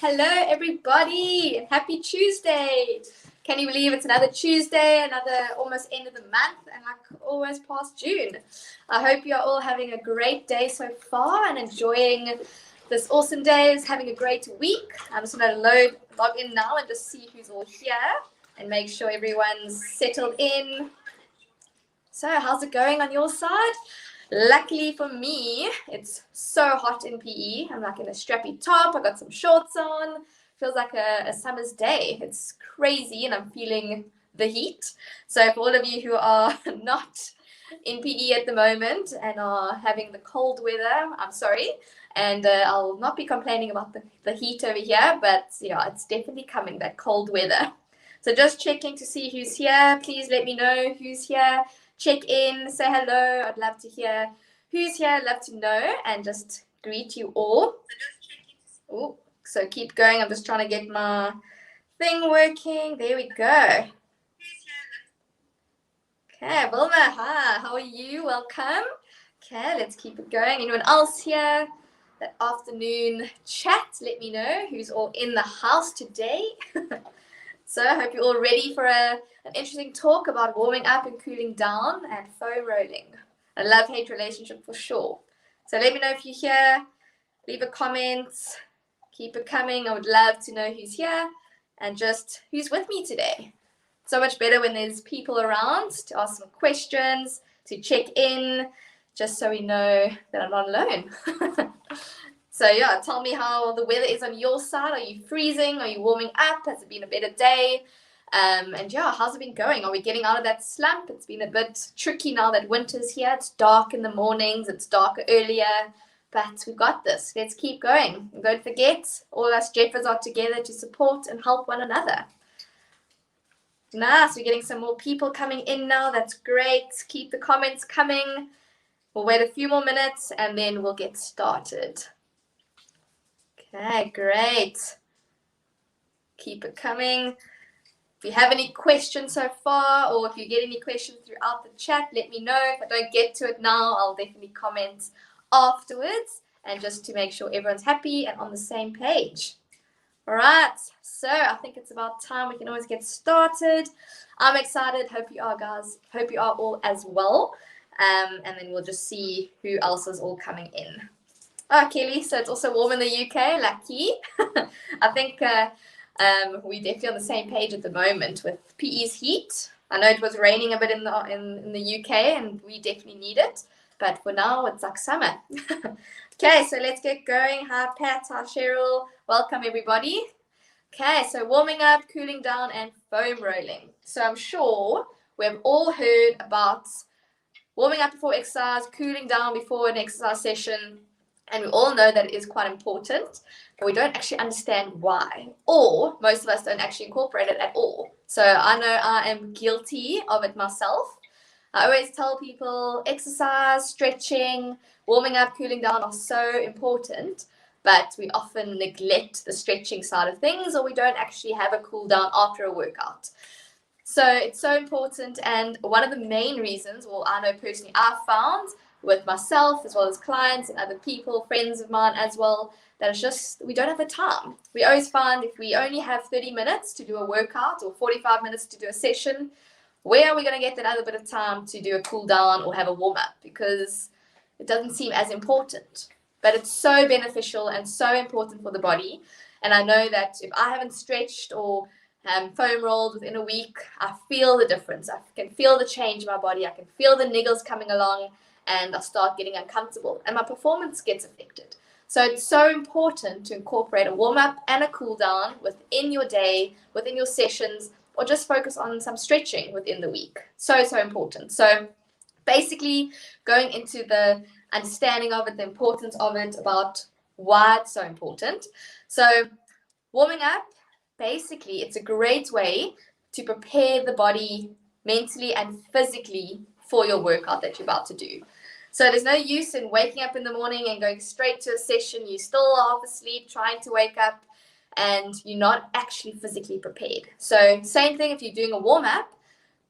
Hello, everybody. Happy Tuesday. Can you believe it's another Tuesday, another almost end of the month, and like almost past June? I hope you're all having a great day so far and enjoying this awesome day, having a great week. I'm just going to log in now and just see who's all here and make sure everyone's settled in. So how's it going on your side? Luckily for me, it's so hot in PE. I'm like in a strappy top. I got some shorts on. Feels like a summer's day. It's crazy and I'm feeling the heat. So for all of you who are not in PE at the moment and are having the cold weather, I'm sorry. And I'll not be complaining about the heat over here, but yeah, it's definitely coming, that cold weather. So just checking to see who's here. Please let me know who's here. Check in, say hello. I'd love to hear who's here. I'd love to know and just greet you all. Ooh, so keep going. I'm just trying to get my thing working. There we go. Okay, Wilma, hi. How are you? Welcome. Okay, let's keep it going. Anyone else here? That afternoon chat. Let me know who's all in the house today. So I hope you're all ready for an interesting talk about warming up and cooling down and foam rolling. A love-hate relationship for sure. So let me know if you're here. Leave a comment. Keep it coming. I would love to know who's here and just who's with me today. So much better when there's people around to ask some questions, to check in, just so we know that I'm not alone. So yeah, tell me how the weather is on your side. Are you freezing? Are you warming up? Has it been a better day? And yeah, how's it been going? Are we getting out of that slump? It's been a bit tricky now that winter's here. It's dark in the mornings. It's darker earlier. But we've got this. Let's keep going. And don't forget, all us Jeffers are together to support and help one another. Nice. We're getting some more people coming in now. That's great. Keep the comments coming. We'll wait a few more minutes and then we'll get started. Okay, great. Keep it coming. If you have any questions so far, or if you get any questions throughout the chat, let me know. If I don't get to it now, I'll definitely comment afterwards, and just to make sure everyone's happy and on the same page. All right, so I think it's about time we can always get started. I'm excited. Hope you are, guys. Hope you are all as well. And then we'll just see who else is all coming in. Oh, Kelly, so it's also warm in the UK, lucky. I think we're definitely on the same page at the moment with PE's heat. I know it was raining a bit in the UK and we definitely need it, but for now it's like summer. Okay, so let's get going. Hi Pat, hi Cheryl, welcome everybody. Okay, so warming up, cooling down and foam rolling. So I'm sure we've all heard about warming up before exercise, cooling down before an exercise session. And we all know that it is quite important, but we don't actually understand why, or most of us don't actually incorporate it at all. So I know I am guilty of it myself. I always tell people exercise, stretching, warming up, cooling down are so important, but we often neglect the stretching side of things, or we don't actually have a cool down after a workout. So it's so important, and one of the main reasons, well, I know personally I've found with myself as well as clients and other people, friends of mine as well, that it's just we don't have the time. We always find if we only have 30 minutes to do a workout or 45 minutes to do a session, where are we going to get that other bit of time to do a cool down or have a warm up? Because it doesn't seem as important, but it's so beneficial and so important for the body. And I know that if I haven't stretched or foam rolled within a week, I feel the difference. I can feel the change in my body. I can feel the niggles coming along, and I start getting uncomfortable and my performance gets affected. So it's so important to incorporate a warm-up and a cool-down within your day, within your sessions, or just focus on some stretching within the week. So important. So basically going into the understanding of it, the importance of it, about why it's so important. So warming up, basically it's a great way to prepare the body mentally and physically for your workout that you're about to do. So there's no use in waking up in the morning and going straight to a session. You're still half asleep, trying to wake up, and you're not actually physically prepared. So same thing if you're doing a warm-up,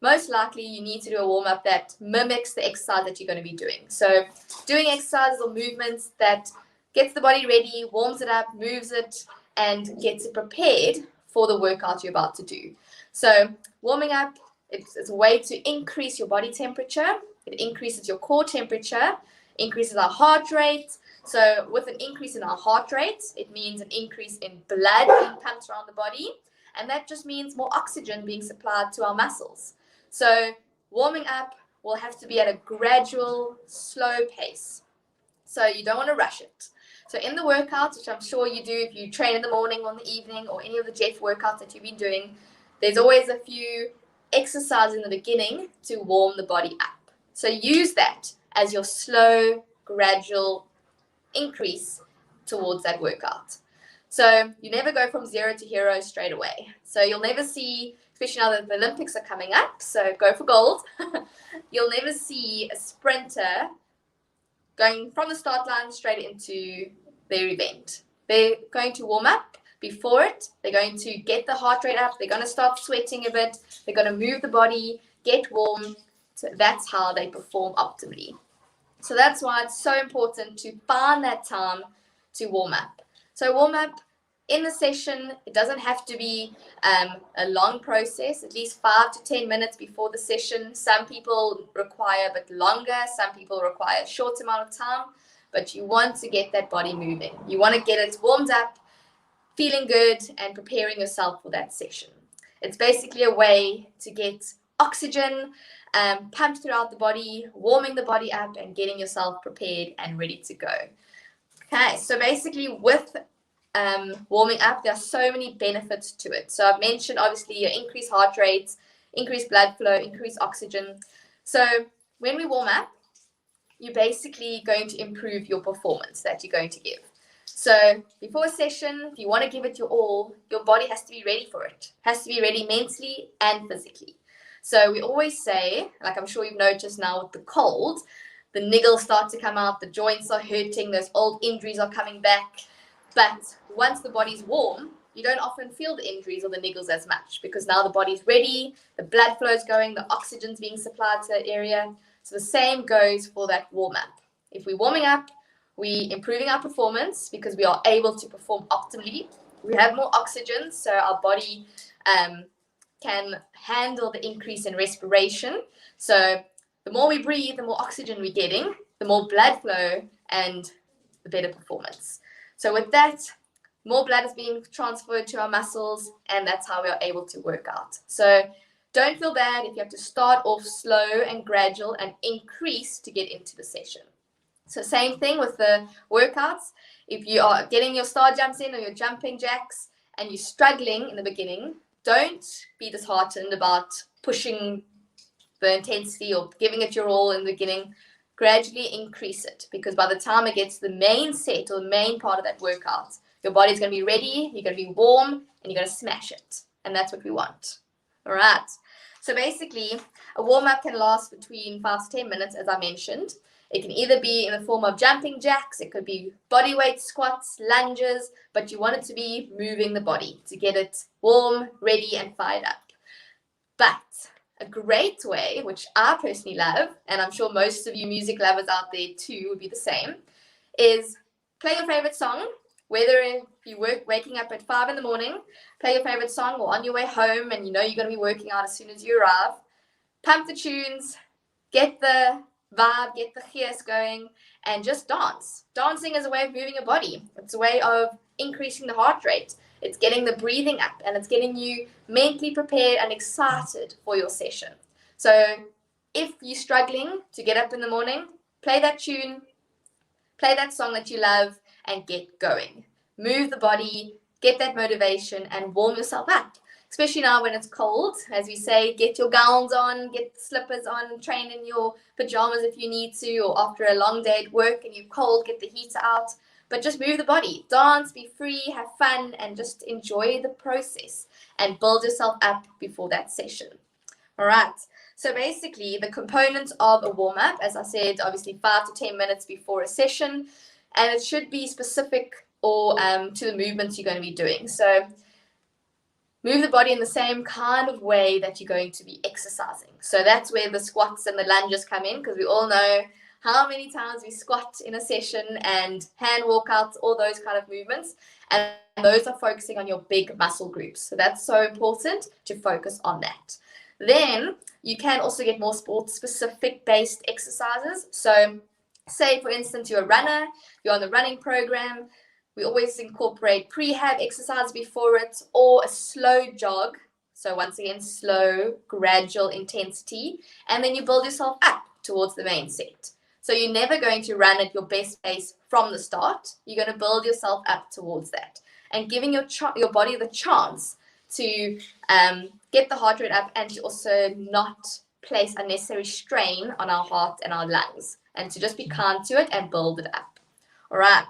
most likely you need to do a warm-up that mimics the exercise that you're going to be doing. So doing exercises or movements that gets the body ready, warms it up, moves it, and gets it prepared for the workout you're about to do. So warming up, it's a way to increase your body temperature. It increases your core temperature, increases our heart rate. So with an increase in our heart rate, it means an increase in blood being pumped around the body. And that just means more oxygen being supplied to our muscles. So warming up will have to be at a gradual, slow pace. So you don't want to rush it. So in the workouts, which I'm sure you do if you train in the morning or in the evening or any of the jet workouts that you've been doing, there's always a few exercises in the beginning to warm the body up. So use that as your slow, gradual increase towards that workout. So you never go from 0 to hero straight away. So you'll never see, especially now that the Olympics are coming up, so go for gold, you'll never see a sprinter going from the start line straight into their event. They're going to warm up before it. They're going to get the heart rate up. They're going to start sweating a bit. They're going to move the body, get warm. So that's how they perform optimally. So that's why it's so important to find that time to warm up. So warm up in the session, it doesn't have to be a long process, at least 5 to 10 minutes before the session. Some people require a bit longer, some people require a short amount of time, but you want to get that body moving. You want to get it warmed up, feeling good, and preparing yourself for that session. It's basically a way to get oxygen pumped throughout the body, warming the body up, and getting yourself prepared and ready to go. Okay, so basically with warming up, there are so many benefits to it. So I've mentioned obviously your increased heart rates, increased blood flow, increased oxygen. So when we warm up, you're basically going to improve your performance that you're going to give. So before a session, if you want to give it your all, your body has to be ready for it. It has to be ready mentally and physically. So we always say, like I'm sure you've noticed now with the cold, the niggles start to come out, the joints are hurting, those old injuries are coming back. But once the body's warm, you don't often feel the injuries or the niggles as much because now the body's ready, the blood flow's going, the oxygen's being supplied to that area. So the same goes for that warm-up. If we're warming up, we're improving our performance because we are able to perform optimally. We have more oxygen, so our body can handle the increase in respiration. So the more we breathe, the more oxygen we're getting, the more blood flow, and the better performance. So with that, more blood is being transferred to our muscles, and that's how we are able to work out. So don't feel bad if you have to start off slow and gradual and increase to get into the session. So same thing with the workouts. If you are getting your star jumps in or your jumping jacks and you're struggling in the beginning, don't be disheartened about pushing the intensity or giving it your all in the beginning. Gradually increase it because by the time it gets to the main set or the main part of that workout, your body's going to be ready, you're going to be warm, and you're going to smash it. And that's what we want. All right. So basically, a warm-up can last between 5 to 10 minutes, as I mentioned. It can either be in the form of jumping jacks, it could be body weight squats, lunges, but you want it to be moving the body to get it warm, ready, and fired up. But a great way, which I personally love, and I'm sure most of you music lovers out there too would be the same, is play your favorite song. Whether if you're waking up at 5 in the morning, play your favorite song, or on your way home and you know you're going to be working out as soon as you arrive, pump the tunes, get the vibe, get the gears going, and just dance. Dancing is a way of moving your body. It's a way of increasing the heart rate. It's getting the breathing up, and it's getting you mentally prepared and excited for your session. So if you're struggling to get up in the morning, play that tune, play that song that you love, and get going. Move the body, get that motivation, and warm yourself up. Especially now when it's cold, as we say, get your gowns on, get the slippers on, train in your pajamas if you need to, or after a long day at work and you're cold, get the heater out. But just move the body, dance, be free, have fun, and just enjoy the process and build yourself up before that session. All right. So basically, the components of a warm-up, as I said, obviously 5 to 10 minutes before a session, and it should be specific or to the movements you're going to be doing. So move the body in the same kind of way that you're going to be exercising. So that's where the squats and the lunges come in, because we all know how many times we squat in a session and hand walkouts, all those kind of movements. And those are focusing on your big muscle groups. So that's so important to focus on that. Then you can also get more sport-specific based exercises. So say, for instance, you're a runner, you're on the running program, we always incorporate prehab exercise before it, or a slow jog. So once again, slow, gradual intensity, and then you build yourself up towards the main set. So you're never going to run at your best pace from the start. You're going to build yourself up towards that, and giving your body the chance to get the heart rate up, and to also not place unnecessary strain on our heart and our lungs, and to just be kind to it and build it up. All right.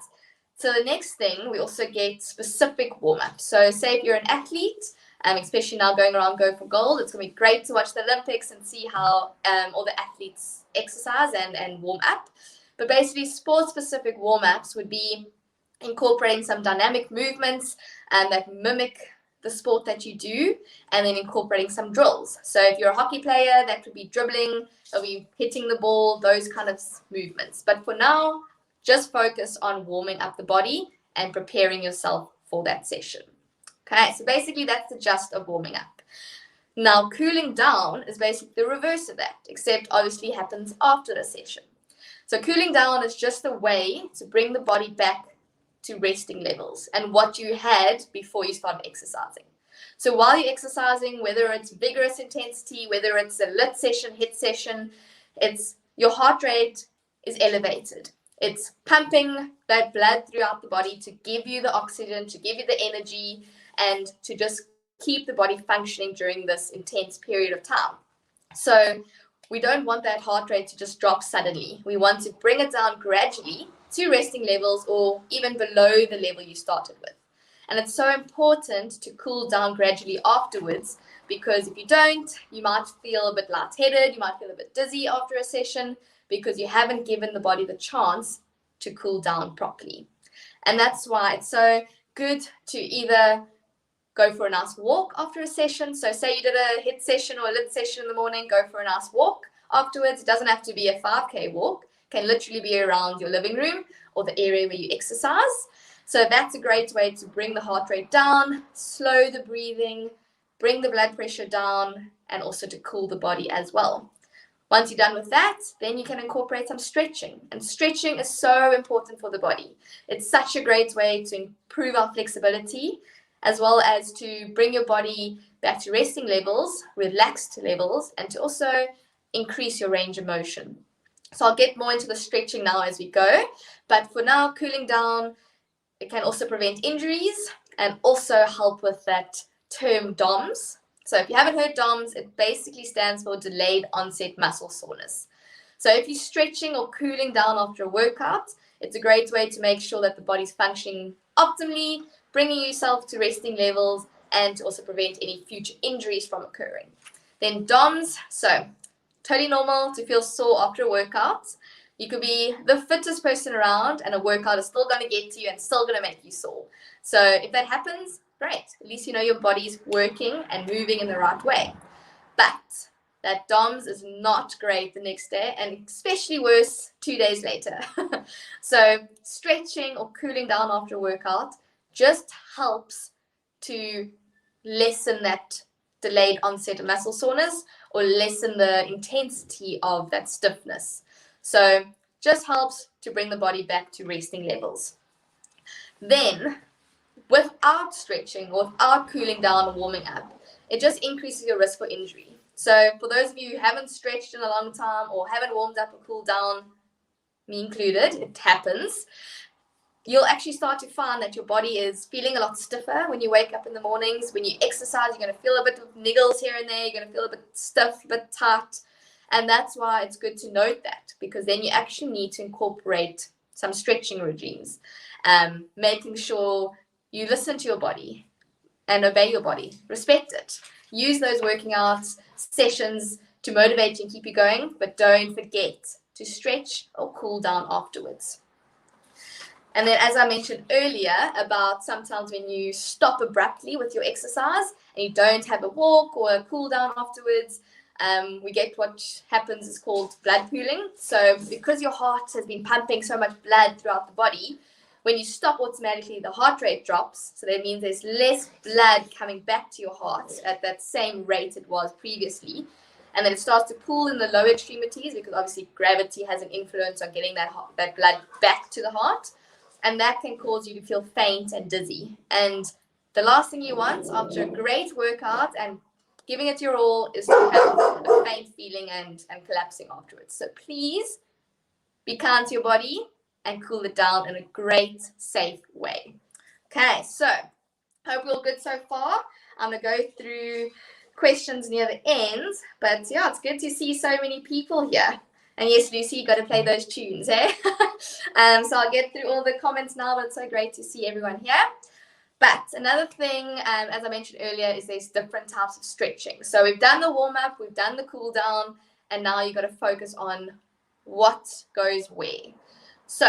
So the next thing, we also get specific warm-up. So say if you're an athlete, especially now going around Go for Gold, it's going to be great to watch the Olympics and see how all the athletes exercise and warm up. But basically, sport-specific warm-ups would be incorporating some dynamic movements that mimic the sport that you do, and then incorporating some drills. So if you're a hockey player, that would be dribbling, or be hitting the ball, those kind of movements. But for now, just focus on warming up the body and preparing yourself for that session. Okay, so basically that's the gist of warming up. Now, cooling down is basically the reverse of that, except obviously happens after the session. So cooling down is just a way to bring the body back to resting levels and what you had before you started exercising. So while you're exercising, whether it's vigorous intensity, whether it's a lit session, HIIT session, it's your heart rate is elevated. It's pumping that blood throughout the body to give you the oxygen, to give you the energy, and to just keep the body functioning during this intense period of time. So we don't want that heart rate to just drop suddenly. We want to bring it down gradually to resting levels, or even below the level you started with. And it's so important to cool down gradually afterwards, because if you don't, you might feel a bit lightheaded, you might feel a bit dizzy after a session, because you haven't given the body the chance to cool down properly. And that's why it's so good to either go for a nice walk after a session. So say you did a HIIT session or a lit session in the morning, go for a nice walk afterwards. It doesn't have to be a 5K walk. It can literally be around your living room or the area where you exercise. So that's a great way to bring the heart rate down, slow the breathing, bring the blood pressure down, and also to cool the body as well. Once you're done with that, then you can incorporate some stretching. And stretching is so important for the body. It's such a great way to improve our flexibility, as well as to bring your body back to resting levels, relaxed levels, and to also increase your range of motion. So I'll get more into the stretching now as we go. But for now, cooling down, it can also prevent injuries and also help with that term DOMS. So if you haven't heard DOMS, it basically stands for delayed onset muscle soreness. So if you're stretching or cooling down after a workout, it's a great way to make sure that the body's functioning optimally, bringing yourself to resting levels, and to also prevent any future injuries from occurring. Then DOMS, so totally normal to feel sore after a workout. You could be the fittest person around and a workout is still going to get to you and still going to make you sore. So if that happens, great. At least you know your body's working and moving in the right way. But that DOMS is not great the next day, and especially worse 2 days later. So stretching or cooling down after a workout just helps to lessen that delayed onset of muscle soreness or lessen the intensity of that stiffness. So just helps to bring the body back to resting levels. Then, without stretching or without cooling down or warming up, it just increases your risk for injury. So for those of you who haven't stretched in a long time or haven't warmed up or cooled down, me included, it happens, you'll actually start to find that your body is feeling a lot stiffer when you wake up in the mornings. When you exercise, you're going to feel a bit of niggles here and there. You're going to feel a bit stiff, a bit tight. And that's why it's good to note that, because then you actually need to incorporate some stretching regimes, making sure you listen to your body and obey your body, respect it. Use those working out sessions to motivate you and keep you going, but don't forget to stretch or cool down afterwards. And then, as I mentioned earlier, about sometimes when you stop abruptly with your exercise and you don't have a walk or a cool down afterwards, we get what happens is called blood pooling. So because your heart has been pumping so much blood throughout the body, when you stop, automatically the heart rate drops. So that means there's less blood coming back to your heart at that same rate it was previously. And then it starts to pool in the lower extremities, because obviously gravity has an influence on getting that blood back to the heart. And that can cause you to feel faint and dizzy. And the last thing you want after a great workout and giving it your all is to have a faint feeling and collapsing afterwards. So please be kind to your body and cool it down in a great, safe way. Okay, so hope we're all good so far. I'm going to go through questions near the end, but yeah, it's good to see so many people here. And yes, Lucy, you got to play those tunes, eh? So I'll get through all the comments now, but it's so great to see everyone here. But another thing, as I mentioned earlier, is there's different types of stretching. So we've done the warm-up, we've done the cool-down, and now you've got to focus on what goes where. So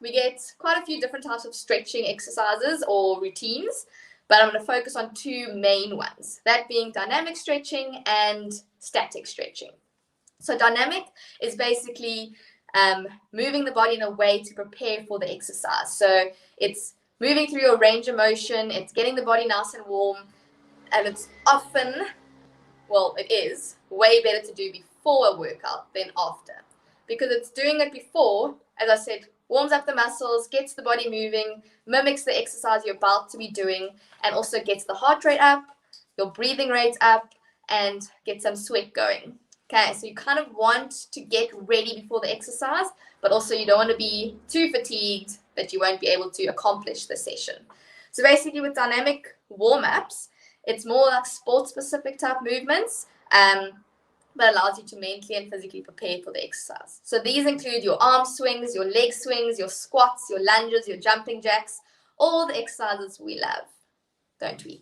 we get quite a few different types of stretching exercises or routines, but I'm going to focus on two main ones, that being dynamic stretching and static stretching. So dynamic is basically moving the body in a way to prepare for the exercise. So it's moving through your range of motion, it's getting the body nice and warm, and it's often, well, it is way better to do before a workout than after, because it's doing it before, as I said, warms up the muscles, gets the body moving, mimics the exercise you're about to be doing, and also gets the heart rate up, your breathing rate up, and get some sweat going. Okay, so you kind of want to get ready before the exercise, but also you don't want to be too fatigued that you won't be able to accomplish the session. So basically with dynamic warm-ups, it's more like sport-specific type movements, but allows you to mentally and physically prepare for the exercise. So these include your arm swings, your leg swings, your squats, your lunges, your jumping jacks, all the exercises we love, don't we?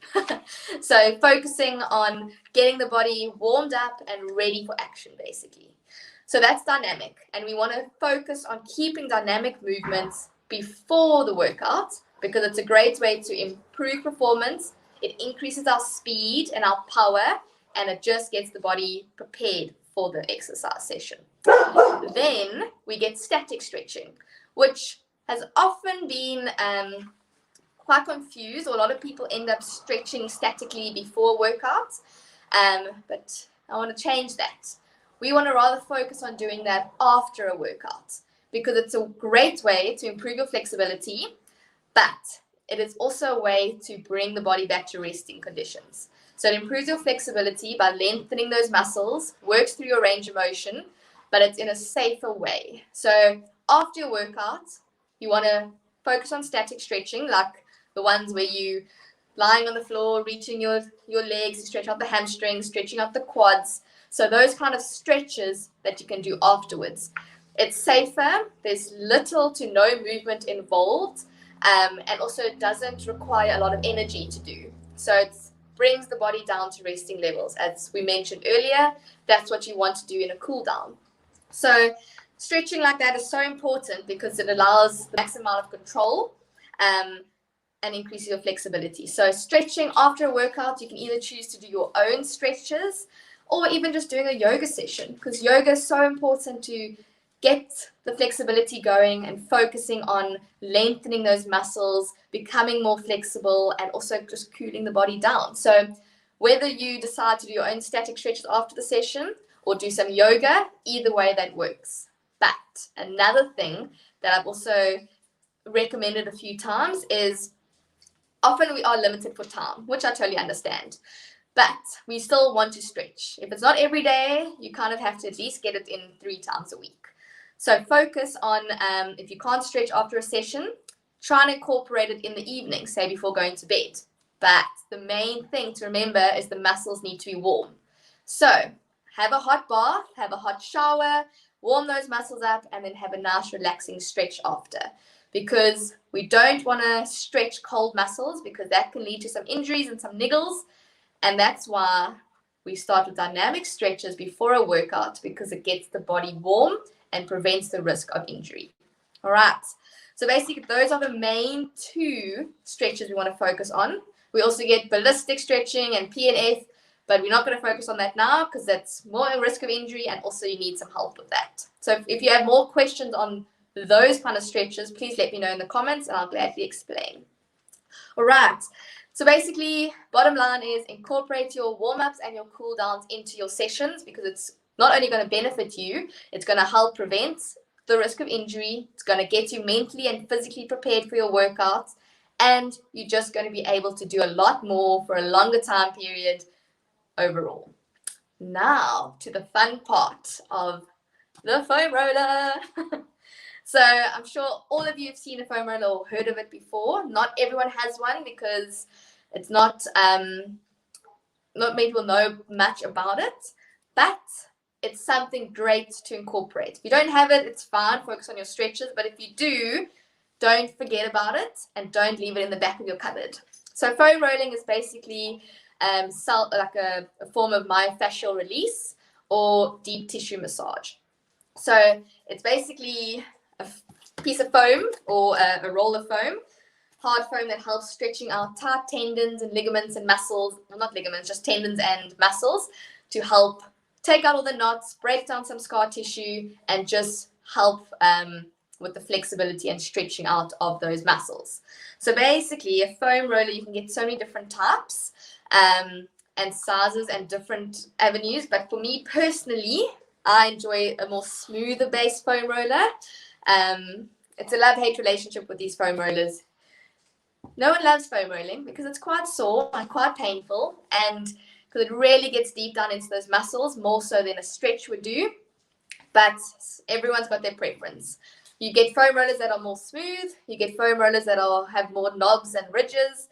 So focusing on getting the body warmed up and ready for action, basically. So that's dynamic, and we want to focus on keeping dynamic movements before the workout, because it's a great way to improve performance. It increases our speed and our power, and it just gets the body prepared for the exercise session. Then we get static stretching, which has often been quite confused, or a lot of people end up stretching statically before workouts, but I want to change that. We want to rather focus on doing that after a workout, because it's a great way to improve your flexibility, but it is also a way to bring the body back to resting conditions. So it improves your flexibility by lengthening those muscles, works through your range of motion, but it's in a safer way. So after your workout, you want to focus on static stretching, like the ones where you lying on the floor, reaching your legs to stretch out the hamstrings, stretching out the quads. So those kind of stretches that you can do afterwards. It's safer, there's little to no movement involved, and also it doesn't require a lot of energy to do. So it brings the body down to resting levels. As we mentioned earlier, that's what you want to do in a cool down. So stretching like that is so important because it allows the maximum amount of control and increases your flexibility. So stretching after a workout, you can either choose to do your own stretches or even just doing a yoga session, because yoga is so important to get the flexibility going and focusing on lengthening those muscles, becoming more flexible, and also just cooling the body down. So whether you decide to do your own static stretches after the session or do some yoga, either way that works. But another thing that I've also recommended a few times is often we are limited for time, which I totally understand. But we still want to stretch. If it's not every day, you kind of have to at least get it in 3 times a week. So focus on, if you can't stretch after a session, try and incorporate it in the evening, say before going to bed. But the main thing to remember is the muscles need to be warm. So have a hot bath, have a hot shower, warm those muscles up, and then have a nice relaxing stretch after. Because we don't want to stretch cold muscles, because that can lead to some injuries and some niggles. And that's why we start with dynamic stretches before a workout, because it gets the body warm and prevents the risk of injury. All right. So basically, those are the main 2 stretches we want to focus on. We also get ballistic stretching and PNF, But we're not going to focus on that now because that's more a risk of injury, and also you need some help with that. So if you have more questions on those kind of stretches, please let me know in the comments and I'll gladly explain. All right. So basically, bottom line is incorporate your warm-ups and your cool-downs into your sessions, because it's not only going to benefit you, it's going to help prevent the risk of injury. It's going to get you mentally and physically prepared for your workouts, and you're just going to be able to do a lot more for a longer time period overall. Now to the fun part of the foam roller. So I'm sure all of you have seen a foam roller or heard of it before. Not everyone has one because it's not many people know much about it, but it's something great to incorporate. If you don't have it, it's fine, focus on your stretches, but if you do, don't forget about it and don't leave it in the back of your cupboard. So foam rolling is basically like a form of myofascial release or deep tissue massage. So it's basically a piece of foam or a roll of foam, hard foam that helps stretching out tight tendons and ligaments and muscles, well, not ligaments, just tendons and muscles, to help take out all the knots, break down some scar tissue, and just help with the flexibility and stretching out of those muscles. So basically, a foam roller, you can get so many different types and sizes and different avenues, but for me personally, I enjoy a more smoother base foam roller. It's a love-hate relationship with these foam rollers. No one loves foam rolling because it's quite sore and quite painful, and because it really gets deep down into those muscles, more so than a stretch would do. But everyone's got their preference. You get foam rollers that are more smooth. You get foam rollers that have more knobs and ridges,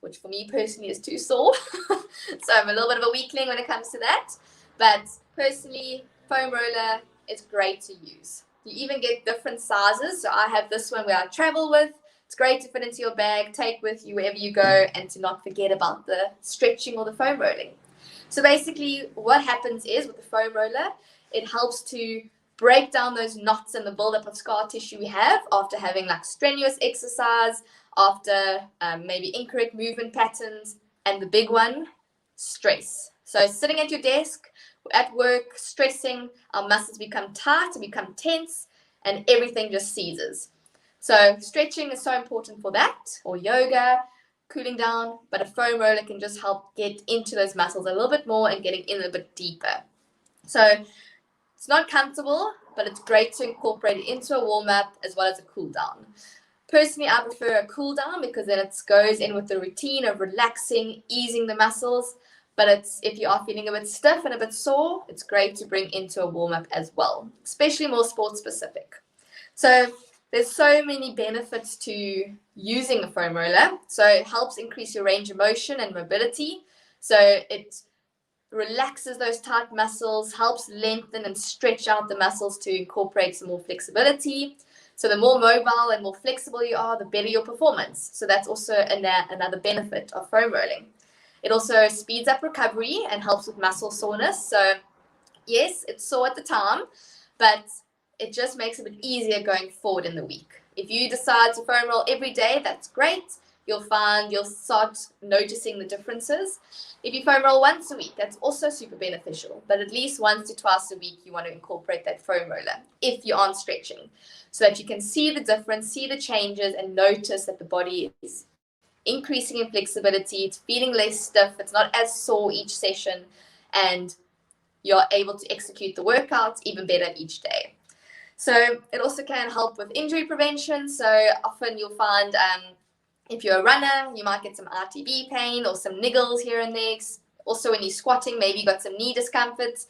which for me personally is too sore. So I'm a little bit of a weakling when it comes to that. But personally, foam roller is great to use. You even get different sizes. So I have this one where I travel with. It's great to fit into your bag, take with you wherever you go, and to not forget about the stretching or the foam rolling. So basically what happens is with the foam roller, it helps to break down those knots and the buildup of scar tissue we have after having like strenuous exercise, after maybe incorrect movement patterns, and the big one, stress. So sitting at your desk, at work, stressing, our muscles become tight and become tense, and everything just seizes. So stretching is so important for that, or yoga, cooling down, but a foam roller can just help get into those muscles a little bit more and getting in a bit deeper. So it's not comfortable, but it's great to incorporate it into a warm-up as well as a cool down. Personally, I prefer a cool down because then it goes in with the routine of relaxing, easing the muscles. But if you are feeling a bit stiff and a bit sore, it's great to bring into a warm-up as well, especially more sports specific. So there's so many benefits to using a foam roller. So it helps increase your range of motion and mobility. So it relaxes those tight muscles, helps lengthen and stretch out the muscles to incorporate some more flexibility. So the more mobile and more flexible you are, the better your performance. So that's also another benefit of foam rolling. It also speeds up recovery and helps with muscle soreness. So yes, it's sore at the time, but it just makes it a bit easier going forward in the week. If you decide to foam roll every day, that's great. You'll start noticing the differences. If you foam roll once a week, that's also super beneficial. But at least once to twice a week, you want to incorporate that foam roller if you aren't stretching, so that you can see the difference, see the changes, and notice that the body is increasing in flexibility. It's feeling less stiff. It's not as sore each session, and you're able to execute the workouts even better each day. So it also can help with injury prevention. So often you'll find if you're a runner, you might get some RTB pain or some niggles here and there. Also when you're squatting, maybe you got some knee discomfort.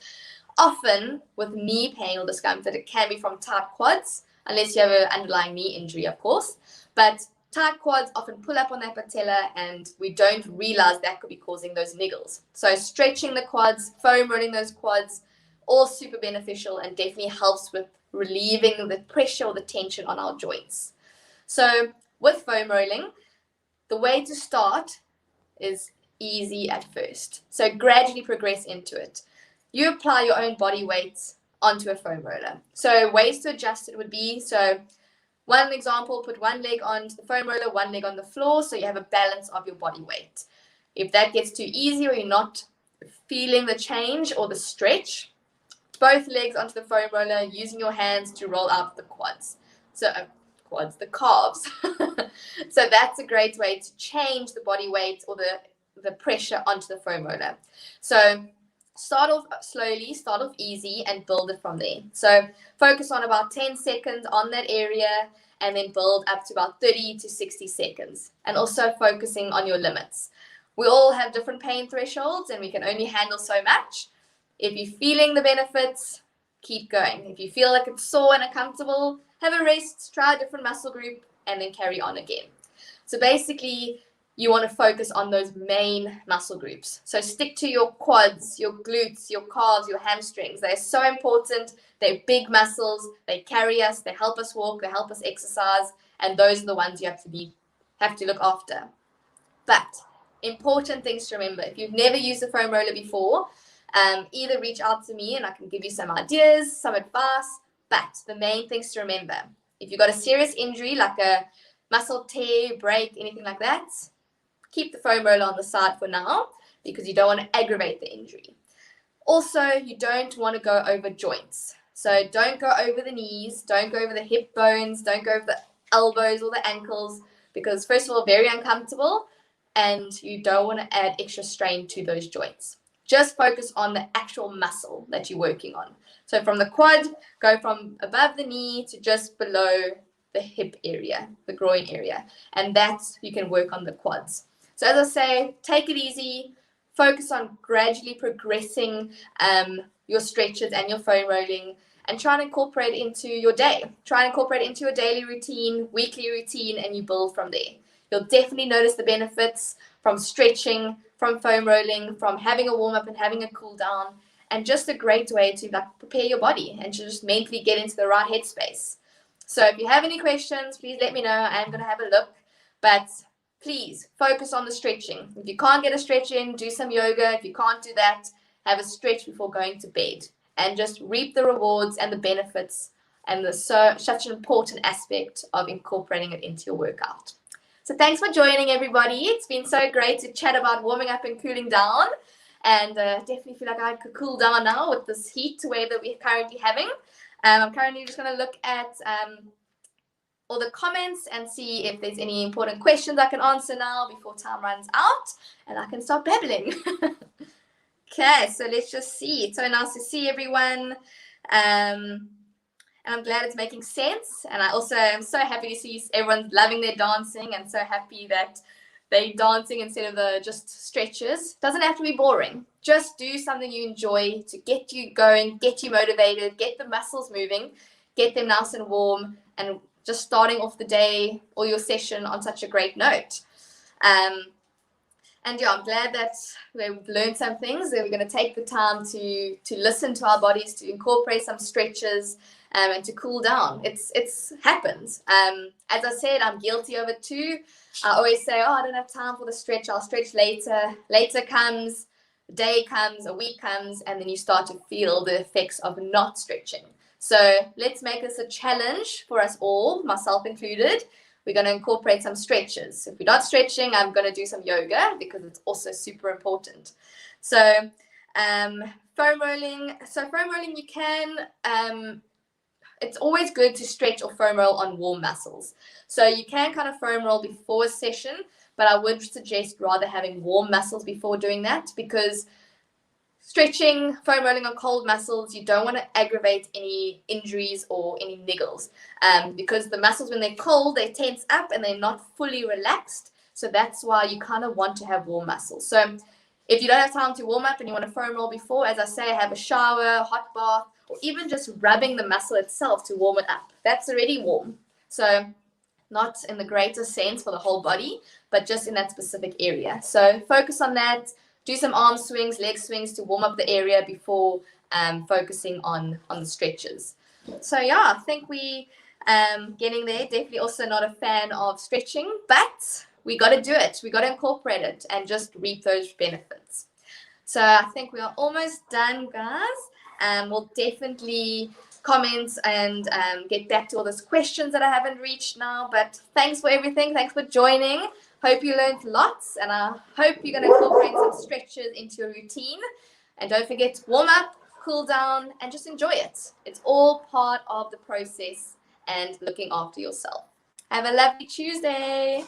Often with knee pain or discomfort, it can be from tight quads, unless you have an underlying knee injury, of course. But tight quads often pull up on that patella, and we don't realize that could be causing those niggles. So stretching the quads, foam rolling those quads, all super beneficial and definitely helps with relieving the pressure or the tension on our joints. So with foam rolling, the way to start is easy at first. So gradually progress into it. You apply your own body weight onto a foam roller. So ways to adjust it would be, so one example, put one leg on the foam roller, one leg on the floor, so you have a balance of your body weight. If that gets too easy or you're not feeling the change or the stretch, both legs onto the foam roller, using your hands to roll out the quads. So the calves. So that's a great way to change the body weight or the pressure onto the foam roller. So start off slowly, start off easy, and build it from there. So focus on about 10 seconds on that area, and then build up to about 30 to 60 seconds. And also focusing on your limits. We all have different pain thresholds, and we can only handle so much. If you're feeling the benefits, keep going. If you feel like it's sore and uncomfortable, have a rest, try a different muscle group, and then carry on again. So basically, you want to focus on those main muscle groups. So stick to your quads, your glutes, your calves, your hamstrings. They're so important. They're big muscles. They carry us. They help us walk. They help us exercise. And those are the ones you have to look after. But important things to remember. If you've never used a foam roller before, either reach out to me and I can give you some ideas, some advice. But the main things to remember, if you've got a serious injury like a muscle tear, break, anything like that, keep the foam roller on the side for now because you don't want to aggravate the injury. Also, you don't want to go over joints. So don't go over the knees, don't go over the hip bones, don't go over the elbows or the ankles because first of all, very uncomfortable and you don't want to add extra strain to those joints. Just focus on the actual muscle that you're working on. So from the quad, go from above the knee to just below the hip area, the groin area. And that's, you can work on the quads. So as I say, take it easy, focus on gradually progressing your stretches and your foam rolling and try and incorporate it into your day. Try and incorporate it into your daily routine, weekly routine, and you build from there. You'll definitely notice the benefits from stretching, from foam rolling, from having a warm up and having a cool down, and just a great way to prepare your body and to just mentally get into the right headspace. So if you have any questions, please let me know. I am going to have a look, but please focus on the stretching. If you can't get a stretch in, do some yoga. If you can't do that, have a stretch before going to bed and just reap the rewards and the benefits and such an important aspect of incorporating it into your workout. So thanks for joining, everybody. It's been so great to chat about warming up and cooling down, and definitely feel like I could cool down now with this heat wave that we're currently having. I'm currently just going to look at all the comments and see if there's any important questions I can answer now before time runs out and I can start babbling. Okay, so let's just see. It's so nice to see everyone. And I'm glad it's making sense. And I also am so happy to see everyone's loving their dancing and so happy that they're dancing instead of the just stretches. Doesn't have to be boring. Just do something you enjoy to get you going, get you motivated, get the muscles moving, get them nice and warm, and just starting off the day or your session on such a great note. And yeah, I'm glad that we've learned some things, that we're going to take the time to listen to our bodies, to incorporate some stretches, and to cool down. It's happens. As I said, I'm guilty of it too. I always say, oh, I don't have time for the stretch. I'll stretch later. Later comes, a day comes, a week comes, and then you start to feel the effects of not stretching. So let's make this a challenge for us all, myself included. We're going to incorporate some stretches. If we're not stretching, I'm going to do some yoga because it's also super important. So foam rolling. So foam rolling, you can, it's always good to stretch or foam roll on warm muscles. So you can kind of foam roll before a session, but I would suggest rather having warm muscles before doing that because stretching, foam rolling on cold muscles, you don't want to aggravate any injuries or any niggles because the muscles, when they're cold, they tense up and they're not fully relaxed. So that's why you kind of want to have warm muscles. So if you don't have time to warm up and you want to foam roll before, as I say, have a shower, hot bath, or even just rubbing the muscle itself to warm it up. That's already warm. So not in the greater sense for the whole body, but just in that specific area. So focus on that. Do some arm swings, leg swings to warm up the area before focusing on the stretches. So yeah, I think we getting there. Definitely also not a fan of stretching, but we got to do it. We got to incorporate it and just reap those benefits. So I think we are almost done, guys. We'll definitely comments and get back to all those questions that I haven't reached now. But thanks for everything. Thanks for joining. Hope you learned lots, and I hope you're going to incorporate some stretches into your routine. And don't forget to warm up, cool down, and just enjoy it. It's all part of the process and looking after yourself. Have a lovely Tuesday.